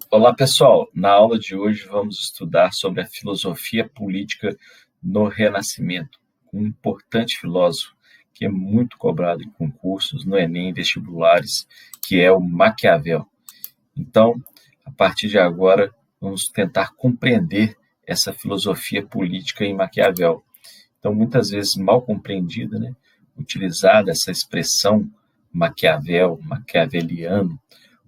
Olá, pessoal. Na aula de hoje vamos estudar sobre a filosofia política no Renascimento, um importante filósofo que é muito cobrado em concursos, no Enem, vestibulares, que é o Maquiavel. Então, a partir de agora, vamos tentar compreender essa filosofia política em Maquiavel. Então, muitas vezes mal compreendida, né? Utilizada essa expressão Maquiavel, maquiaveliano,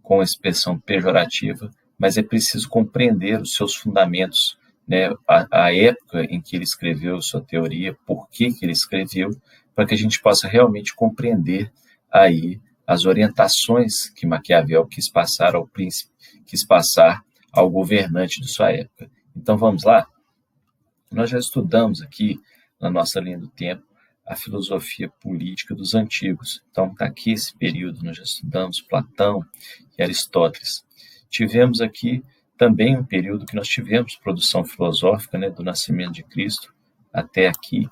com a expressão pejorativa, mas é preciso compreender os seus fundamentos, né? A época em que ele escreveu sua teoria, por que ele escreveu, para que a gente possa realmente compreender aí as orientações que Maquiavel quis passar ao príncipe, quis passar ao governante de sua época. Então vamos lá? Nós já estudamos aqui, na nossa linha do tempo, a filosofia política dos antigos. Então, está aqui esse período, nós já estudamos Platão e Aristóteles. Tivemos aqui também um período que nós tivemos produção filosófica, né, do nascimento de Cristo até aqui,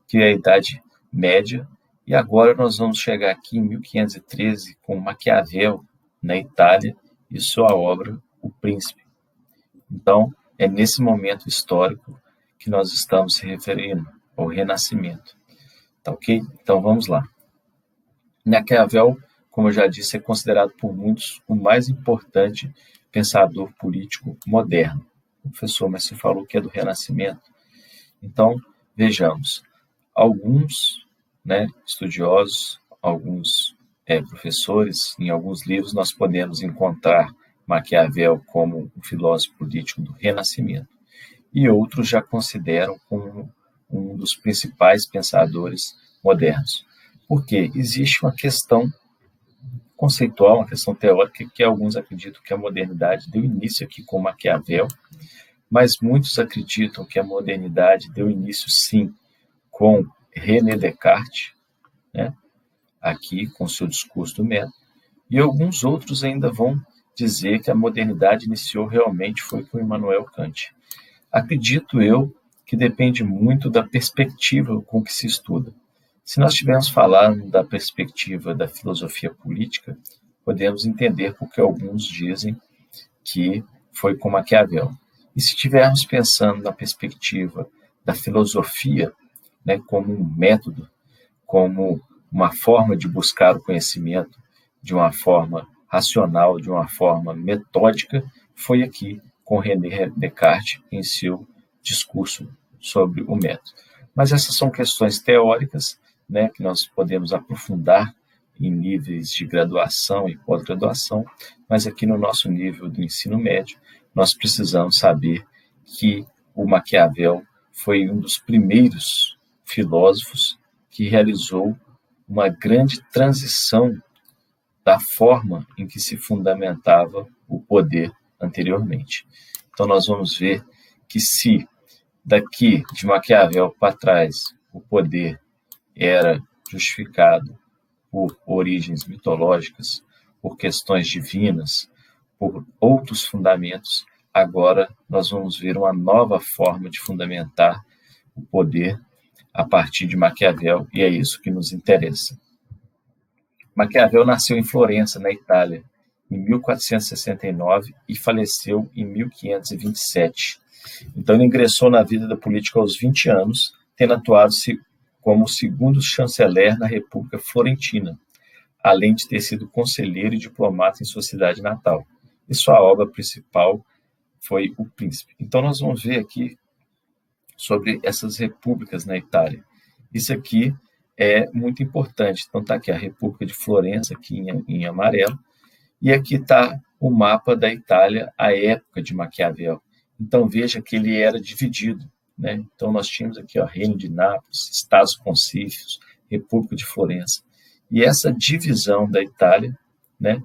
que é a Idade Média, e agora nós vamos chegar aqui em 1513 com Maquiavel, na Itália, e sua obra, O Príncipe. Então, é nesse momento histórico que nós estamos se referindo ao Renascimento. Tá ok? Então vamos lá. Maquiavel, como eu já disse, é considerado por muitos o mais importante pensador político moderno. Professor, mas você falou que é do Renascimento. Então, vejamos. Alguns, né, estudiosos, alguns professores, em alguns livros nós podemos encontrar Maquiavel como um filósofo político do Renascimento. E outros já consideram como um dos principais pensadores modernos. Porque existe uma questão conceitual, uma questão teórica, que alguns acreditam que a modernidade deu início aqui com Maquiavel, mas muitos acreditam que a modernidade deu início, sim, com René Descartes, né? Aqui com seu discurso do método, e alguns outros ainda vão dizer que a modernidade iniciou realmente foi com Immanuel Kant. Acredito eu que depende muito da perspectiva com que se estuda. Se nós estivermos falando da perspectiva da filosofia política, podemos entender porque alguns dizem que foi com Maquiavel. E se estivermos pensando na perspectiva da filosofia, né, como um método, como uma forma de buscar o conhecimento de uma forma racional, de uma forma metódica, foi aqui com René Descartes em seu discurso sobre o método. Mas essas são questões teóricas, né, que nós podemos aprofundar em níveis de graduação e pós-graduação, mas aqui no nosso nível do ensino médio, nós precisamos saber que o Maquiavel foi um dos primeiros filósofos que realizou uma grande transição da forma em que se fundamentava o poder anteriormente. Então nós vamos ver que se daqui de Maquiavel para trás o poder era justificado por origens mitológicas, por questões divinas, por outros fundamentos, agora nós vamos ver uma nova forma de fundamentar o poder a partir de Maquiavel, e é isso que nos interessa. Maquiavel nasceu em Florença, na Itália, em 1469 e faleceu em 1527. Então ele ingressou na vida da política aos 20 anos, tendo atuado como segundo chanceler na República Florentina, além de ter sido conselheiro e diplomata em sua cidade natal. E sua obra principal foi O Príncipe. Então nós vamos ver aqui sobre essas repúblicas na Itália. Isso aqui é muito importante. Então está aqui a República de Florença, aqui em amarelo, e aqui está o mapa da Itália à época de Maquiavel. Então veja que ele era dividido, né? Então nós tínhamos aqui o Reino de Nápoles, Estados Concífios, República de Florença. E essa divisão da Itália, né,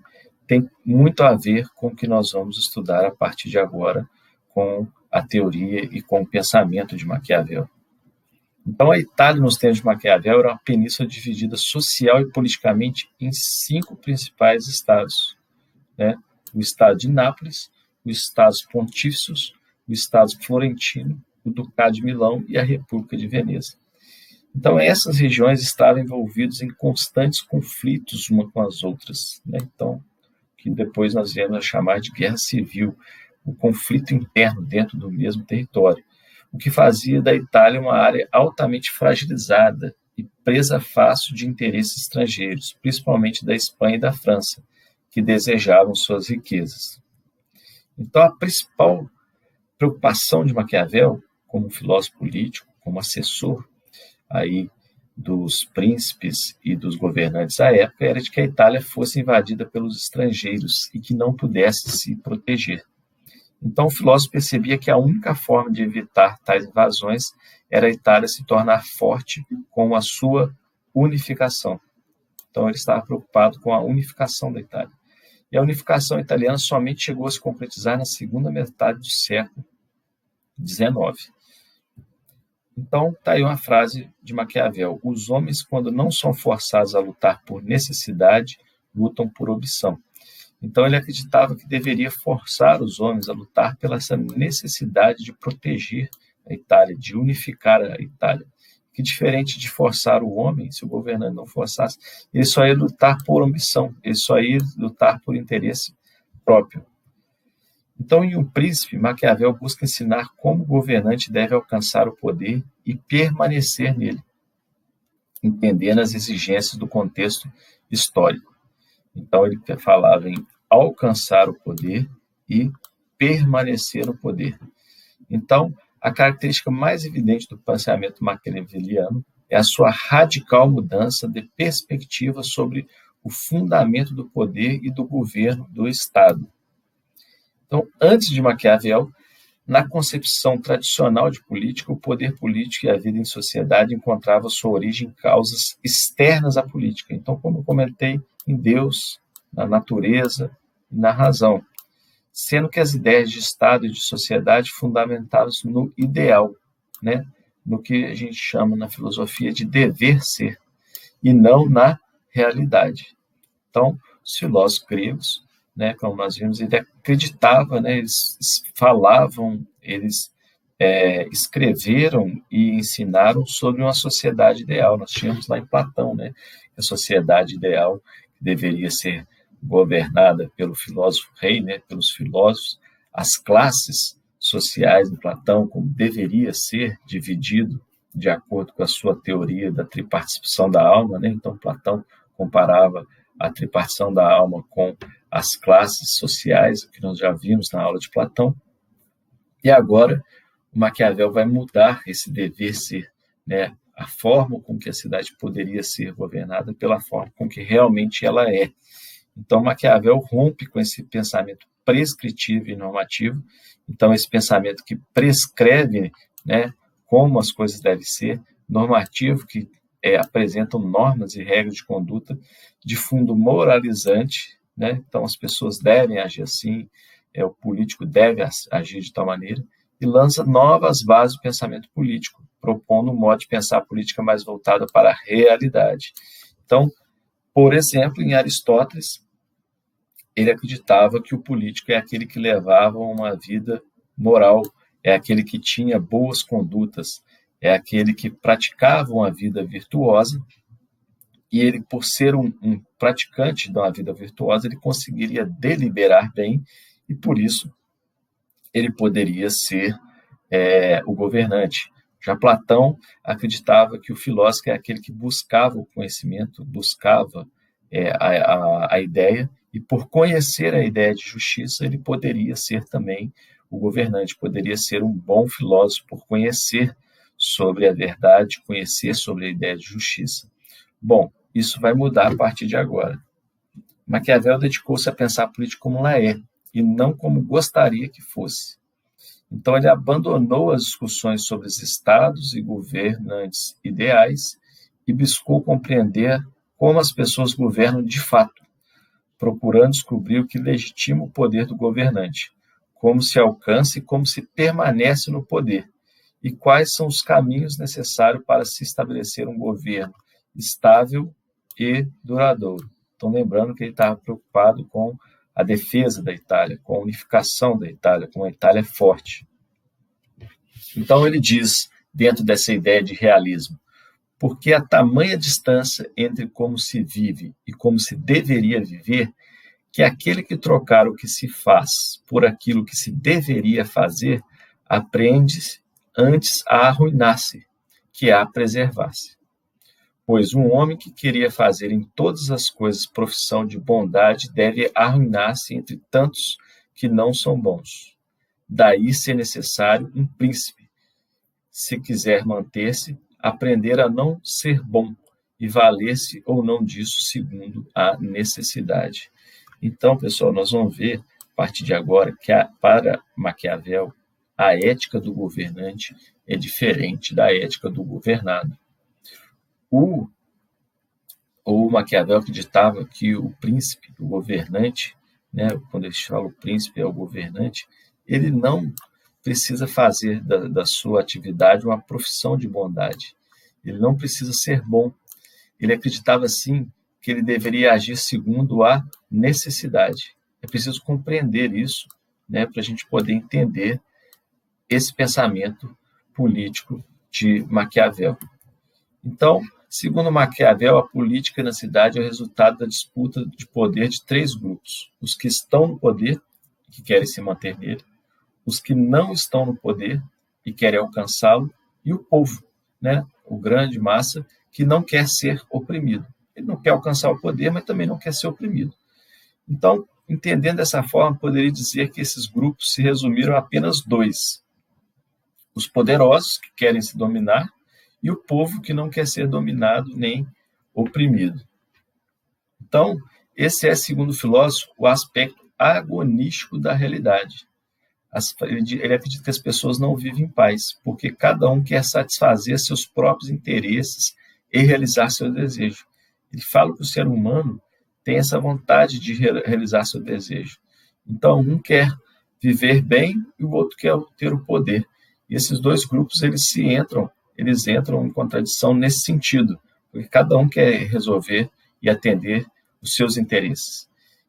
tem muito a ver com o que nós vamos estudar a partir de agora com a teoria e com o pensamento de Maquiavel. Então, a Itália, nos tempos de Maquiavel, era uma península dividida social e politicamente em 5 principais estados, né? O estado de Nápoles, os estados pontífices, o estado florentino, o Ducado de Milão e a República de Veneza. Então, essas regiões estavam envolvidas em constantes conflitos uma com as outras, né? Então, que depois nós viemos a chamar de guerra civil, o conflito interno dentro do mesmo território, o que fazia da Itália uma área altamente fragilizada e presa fácil de interesses estrangeiros, principalmente da Espanha e da França, que desejavam suas riquezas. Então, a principal preocupação de Maquiavel, como filósofo político, como assessor aí dos príncipes e dos governantes à época, era de que a Itália fosse invadida pelos estrangeiros e que não pudesse se proteger. Então, o filósofo percebia que a única forma de evitar tais invasões era a Itália se tornar forte com a sua unificação. Então, ele estava preocupado com a unificação da Itália. E a unificação italiana somente chegou a se concretizar na segunda metade do século XIX. Então, está aí uma frase de Maquiavel: os homens, quando não são forçados a lutar por necessidade, lutam por opção. Então, ele acreditava que deveria forçar os homens a lutar pela essa necessidade de proteger a Itália, de unificar a Itália. Que diferente de forçar o homem, se o governante não forçasse, ele só ia lutar por ambição, ele só ia lutar por interesse próprio. Então, em Um Príncipe, Maquiavel busca ensinar como o governante deve alcançar o poder e permanecer nele, entendendo as exigências do contexto histórico. Então, ele falava em alcançar o poder e permanecer no poder. Então, a característica mais evidente do pensamento maquiaveliano é a sua radical mudança de perspectiva sobre o fundamento do poder e do governo do Estado. Então, antes de Maquiavel, na concepção tradicional de política, o poder político e a vida em sociedade encontravam sua origem em causas externas à política. Então, como eu comentei, em Deus, na natureza e na razão, sendo que as ideias de Estado e de sociedade fundamentavam-se no ideal, né? No que a gente chama na filosofia de dever ser, e não na realidade. Então, os filósofos gregos, né, como nós vimos, eles acreditavam, né, eles falavam, eles escreveram e ensinaram sobre uma sociedade ideal. Nós tínhamos lá em Platão, né, a sociedade ideal que deveria ser governada pelo filósofo rei, né, pelos filósofos, as classes sociais de Platão, como deveria ser dividido de acordo com a sua teoria da tripartição da alma, né? Então, Platão comparava a tripartição da alma com as classes sociais, que nós já vimos na aula de Platão. E agora, o Maquiavel vai mudar esse dever ser, né? A forma com que a cidade poderia ser governada pela forma com que realmente ela é. Então, Maquiavel rompe com esse pensamento prescritivo e normativo. Então, esse pensamento que prescreve, né, como as coisas devem ser, normativo, que apresentam normas e regras de conduta de fundo moralizante, né? Então, as pessoas devem agir assim, o político deve agir de tal maneira, e lança novas bases do pensamento político, propondo um modo de pensar a política mais voltada para a realidade. Então, por exemplo, em Aristóteles, ele acreditava que o político é aquele que levava uma vida moral, é aquele que tinha boas condutas, é aquele que praticava uma vida virtuosa, e ele, por ser um praticante de uma vida virtuosa, ele conseguiria deliberar bem, e por isso ele poderia ser o governante. Já Platão acreditava que o filósofo é aquele que buscava o conhecimento, buscava a ideia, e por conhecer a ideia de justiça, ele poderia ser também o governante, poderia ser um bom filósofo por conhecer sobre a verdade, conhecer sobre a ideia de justiça. Bom, isso vai mudar a partir de agora. Maquiavel dedicou-se a pensar a política como ela é, e não como gostaria que fosse. Então, ele abandonou as discussões sobre os estados e governantes ideais e buscou compreender como as pessoas governam de fato, procurando descobrir o que legitima o poder do governante, como se alcança e como se permanece no poder, e quais são os caminhos necessários para se estabelecer um governo estável e duradouro. Então, lembrando que ele estava preocupado com a defesa da Itália, com a unificação da Itália, com a Itália forte. Então, ele diz, dentro dessa ideia de realismo, porque a tamanha distância entre como se vive e como se deveria viver, que aquele que trocar o que se faz por aquilo que se deveria fazer, aprende antes a arruinar-se, que a preservar-se. Pois um homem que queria fazer em todas as coisas profissão de bondade deve arruinar-se entre tantos que não são bons. Daí ser necessário um príncipe, se quiser manter-se, aprender a não ser bom e valer-se ou não disso segundo a necessidade. Então, pessoal, nós vamos ver, a partir de agora, que para Maquiavel, a ética do governante é diferente da ética do governado. O Maquiavel acreditava que o príncipe, o governante, né, quando eles falam o príncipe é o governante, ele não precisa fazer da sua atividade uma profissão de bondade. Ele não precisa ser bom. Ele acreditava, sim, que ele deveria agir segundo a necessidade. É preciso compreender isso, né, para a gente poder entender esse pensamento político de Maquiavel. Então, segundo Maquiavel, a política na cidade é o resultado da disputa de poder de três grupos: os que estão no poder, que querem se manter nele, os que não estão no poder e querem alcançá-lo, e o povo, né, o grande massa, que não quer ser oprimido. Ele não quer alcançar o poder, mas também não quer ser oprimido. Então, entendendo dessa forma, poderia dizer que esses grupos se resumiram a apenas dois: os poderosos, que querem se dominar, e o povo que não quer ser dominado nem oprimido. Então, esse é, segundo o filósofo, o aspecto agonístico da realidade. Ele acredita que as pessoas não vivem em paz, porque cada um quer satisfazer seus próprios interesses e realizar seu desejo. Ele fala que o ser humano tem essa vontade de realizar seu desejo. Então, um quer viver bem e o outro quer ter o poder. E esses dois grupos eles entram em contradição nesse sentido, porque cada um quer resolver e atender os seus interesses.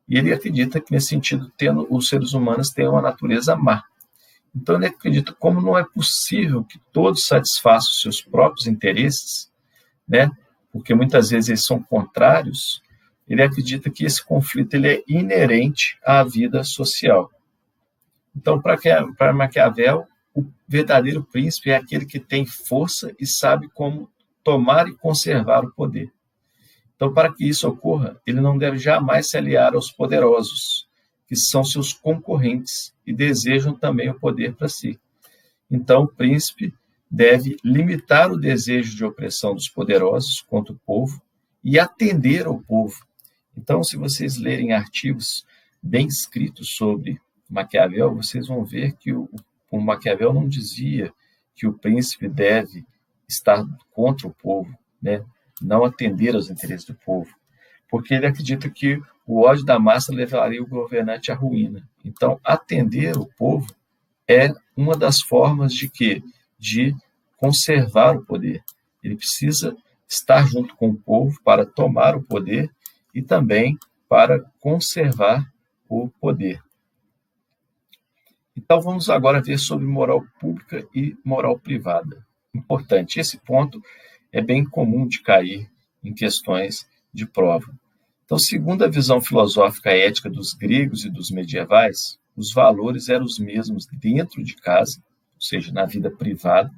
E ele acredita que, nesse sentido, os seres humanos têm uma natureza má. Então, ele acredita que, como não é possível que todos satisfaçam os seus próprios interesses, né, porque muitas vezes eles são contrários, ele acredita que esse conflito ele é inerente à vida social. Então, para Maquiavel, o verdadeiro príncipe é aquele que tem força e sabe como tomar e conservar o poder. Então, para que isso ocorra, ele não deve jamais se aliar aos poderosos, que são seus concorrentes e desejam também o poder para si. Então, o príncipe deve limitar o desejo de opressão dos poderosos contra o povo e atender ao povo. Então, se vocês lerem artigos bem escritos sobre Maquiavel, vocês vão ver que o Maquiavel não dizia que o príncipe deve estar contra o povo, né? Não atender aos interesses do povo, porque ele acredita que o ódio da massa levaria o governante à ruína. Então, atender o povo é uma das formas de quê? De conservar o poder. Ele precisa estar junto com o povo para tomar o poder e também para conservar o poder. Então, vamos agora ver sobre moral pública e moral privada. Importante, esse ponto é bem comum de cair em questões de prova. Então, segundo a visão filosófica e ética dos gregos e dos medievais, os valores eram os mesmos dentro de casa, ou seja, na vida privada,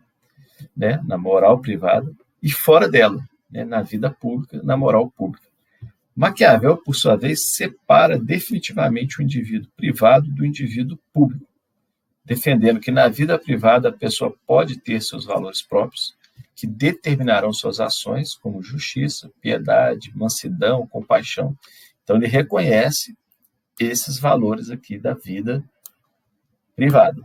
né, na moral privada, e fora dela, né, na vida pública, na moral pública. Maquiavel, por sua vez, separa definitivamente o indivíduo privado do indivíduo público, defendendo que na vida privada a pessoa pode ter seus valores próprios, que determinarão suas ações, como justiça, piedade, mansidão, compaixão. Então, ele reconhece esses valores aqui da vida privada.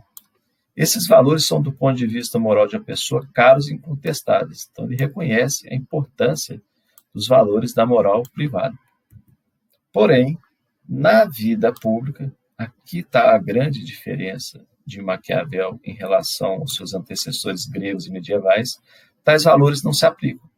Esses valores são, do ponto de vista moral de uma pessoa, caros e incontestáveis. Então, ele reconhece a importância dos valores da moral privada. Porém, na vida pública, aqui está a grande diferença de Maquiavel em relação aos seus antecessores gregos e medievais. Tais valores não se aplicam,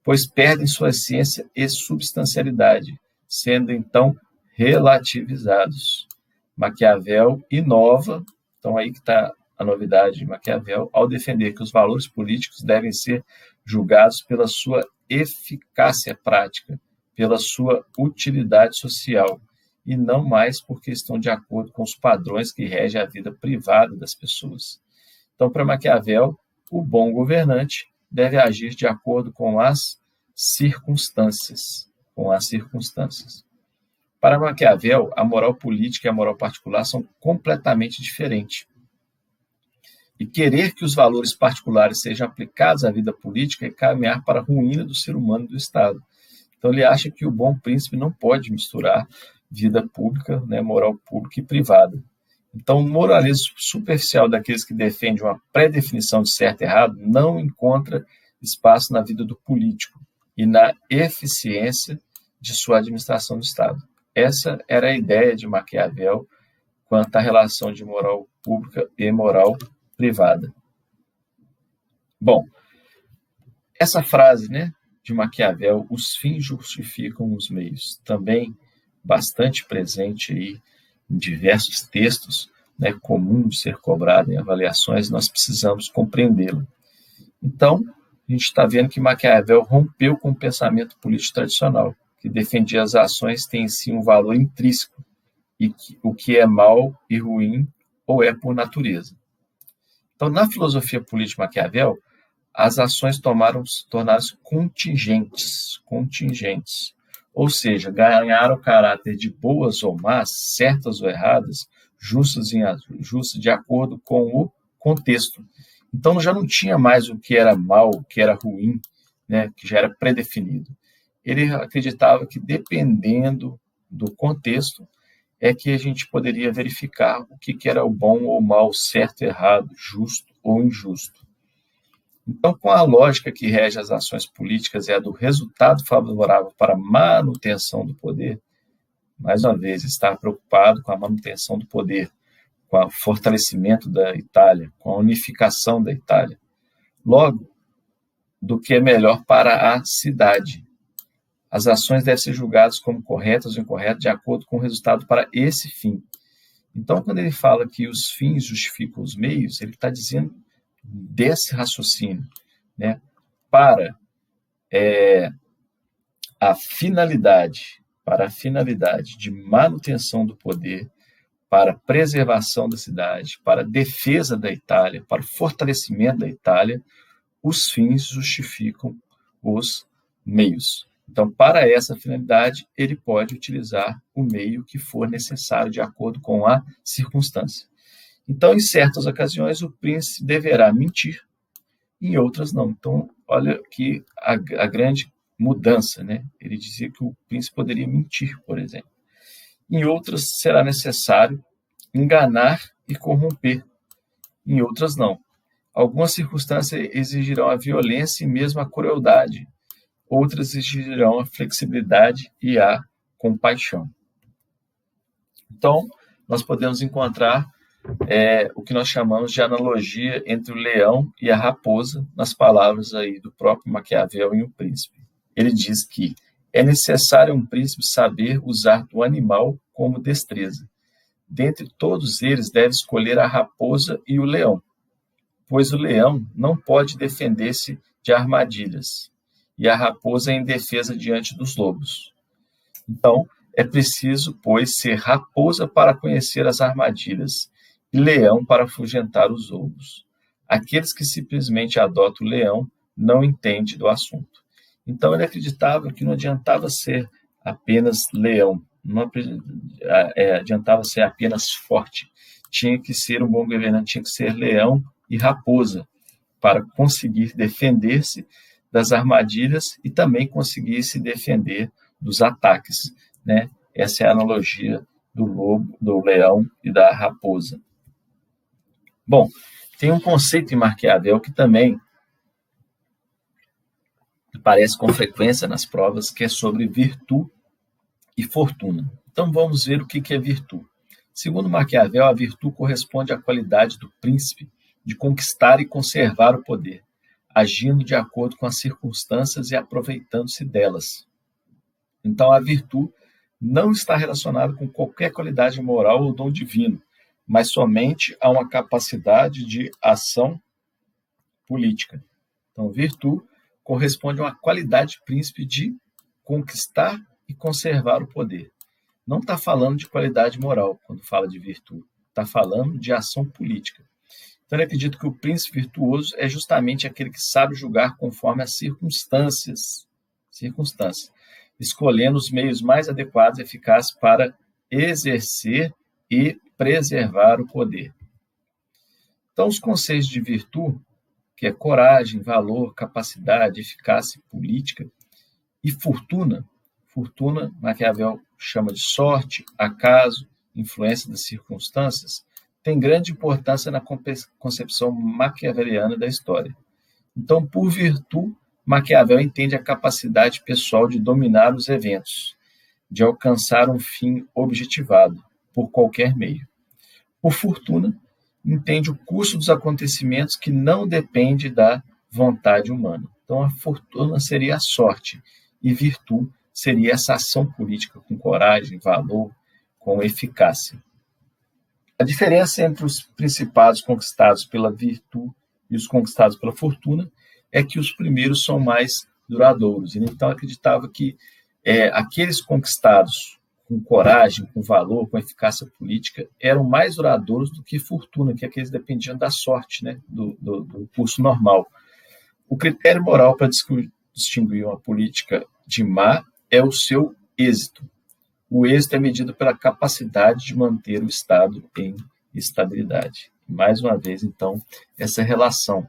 pois perdem sua essência e substancialidade, sendo então relativizados. Maquiavel inova, então aí que está a novidade de Maquiavel, ao defender que os valores políticos devem ser julgados pela sua eficácia prática, pela sua utilidade social, e não mais porque estão de acordo com os padrões que regem a vida privada das pessoas. Então, para Maquiavel, o bom governante deve agir de acordo com as circunstâncias. Para Maquiavel, a moral política e a moral particular são completamente diferentes. E querer que os valores particulares sejam aplicados à vida política é caminhar para a ruína do ser humano e do Estado. Então, ele acha que o bom príncipe não pode misturar vida pública, né, moral pública e privada. Então, o moralismo superficial daqueles que defendem uma pré-definição de certo e errado não encontra espaço na vida do político e na eficiência de sua administração do Estado. Essa era a ideia de Maquiavel quanto à relação de moral pública e moral privada. Bom, essa frase, né, de Maquiavel, os fins justificam os meios, também bastante presente aí em diversos textos, né, comum de ser cobrado em avaliações, nós precisamos compreendê-lo. Então, a gente está vendo que Maquiavel rompeu com o pensamento político tradicional, que defendia as ações têm em si um valor intrínseco, e que o que é mal e ruim ou é por natureza. Então, na filosofia política de Maquiavel, as ações tornaram-se contingentes, ou seja, ganharam o caráter de boas ou más, certas ou erradas, justas e injustas, de acordo com o contexto. Então, já não tinha mais o que era mal, o que era ruim, né, que já era predefinido. Ele acreditava que, dependendo do contexto, é que a gente poderia verificar o que era o bom ou mal, certo, errado, justo ou injusto. Então, com a lógica que rege as ações políticas é a do resultado favorável para a manutenção do poder, mais uma vez, estar preocupado com a manutenção do poder, com o fortalecimento da Itália, com a unificação da Itália. Logo, do que é melhor para a cidade. As ações devem ser julgadas como corretas ou incorretas de acordo com o resultado para esse fim. Então, quando ele fala que os fins justificam os meios, ele está dizendo desse raciocínio, né, para a finalidade de manutenção do poder, para a preservação da cidade, para a defesa da Itália, para o fortalecimento da Itália, os fins justificam os meios. Então, para essa finalidade, ele pode utilizar o meio que for necessário de acordo com a circunstância. Então, em certas ocasiões, o príncipe deverá mentir, em outras não. Então, olha aqui a grande mudança, né? Ele dizia que o príncipe poderia mentir, por exemplo. Em outras, será necessário enganar e corromper, em outras não. Algumas circunstâncias exigirão a violência e mesmo a crueldade, outras exigirão a flexibilidade e a compaixão. Então, nós podemos encontrar o que nós chamamos de analogia entre o leão e a raposa nas palavras aí do próprio Maquiavel em O Príncipe. Ele diz que é necessário um príncipe saber usar do animal como destreza. Dentre todos eles deve escolher a raposa e o leão, pois o leão não pode defender-se de armadilhas, e a raposa é indefesa diante dos lobos. Então, é preciso, pois, ser raposa para conhecer as armadilhas e leão para afugentar os lobos. Aqueles que simplesmente adotam o leão não entendem do assunto. Então, ele acreditava que não adiantava ser apenas leão, não adiantava ser apenas forte. Tinha que ser um bom governante, tinha que ser leão e raposa para conseguir defender-se das armadilhas e também conseguir se defender dos ataques, né? Essa é a analogia do lobo, do leão e da raposa. Bom, tem um conceito em Maquiavel que também aparece com frequência nas provas, que é sobre virtude e fortuna. Então vamos ver o que é virtude. Segundo Maquiavel, a virtude corresponde à qualidade do príncipe de conquistar e conservar o poder, agindo de acordo com as circunstâncias e aproveitando-se delas. Então, a virtude não está relacionada com qualquer qualidade moral ou dom divino, mas somente a uma capacidade de ação política. Então, virtude corresponde a uma qualidade de príncipe de conquistar e conservar o poder. não está falando de qualidade moral quando fala de virtude, está falando de ação política. Então, eu acredito que o príncipe virtuoso é justamente aquele que sabe julgar conforme as circunstâncias, escolhendo os meios mais adequados e eficazes para exercer e preservar o poder. Então, os conceitos de virtude, que é coragem, valor, capacidade, eficácia política, e fortuna, Maquiavel chama de sorte, acaso, influência das circunstâncias, tem grande importância na concepção maquiaveliana da história. Então, por virtude, Maquiavel entende a capacidade pessoal de dominar os eventos, de alcançar um fim objetivado, por qualquer meio. Por fortuna, entende o curso dos acontecimentos que não depende da vontade humana. Então, a fortuna seria a sorte, e virtude seria essa ação política com coragem, valor, com eficácia. A diferença entre os principados conquistados pela virtude e os conquistados pela fortuna é que os primeiros são mais duradouros. Então, acreditava que aqueles conquistados com coragem, com valor, com eficácia política, eram mais duradouros do que fortuna, que aqueles dependiam da sorte, né, do curso normal. O critério moral para distinguir uma política de má é o seu êxito. O êxito é medido pela capacidade de manter o Estado em estabilidade. Mais uma vez, então, essa relação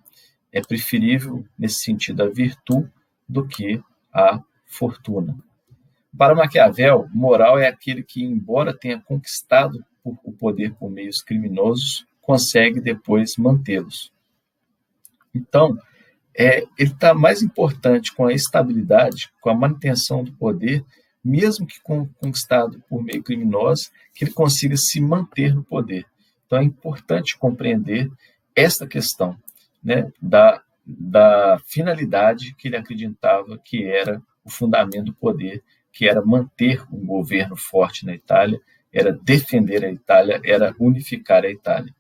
é preferível, nesse sentido, a virtude do que a fortuna. Para Maquiavel, moral é aquele que, embora tenha conquistado o poder por meios criminosos, consegue depois mantê-los. Então, ele está mais importante com a estabilidade, com a manutenção do poder, mesmo que conquistado por meio criminoso, que ele consiga se manter no poder. Então, é importante compreender esta questão, né, da finalidade que ele acreditava que era o fundamento do poder, que era manter um governo forte na Itália, era defender a Itália, era unificar a Itália.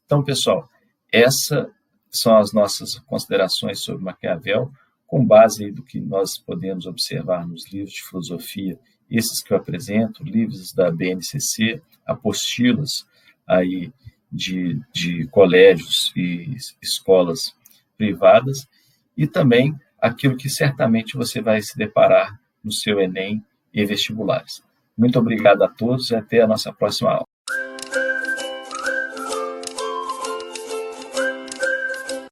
Então, pessoal, essas são as nossas considerações sobre Maquiavel, com base do que nós podemos observar nos livros de filosofia, esses que eu apresento, livros da BNCC, apostilas aí de colégios e escolas privadas, e também aquilo que certamente você vai se deparar no seu Enem e vestibulares. Muito obrigado a todos e até a nossa próxima aula.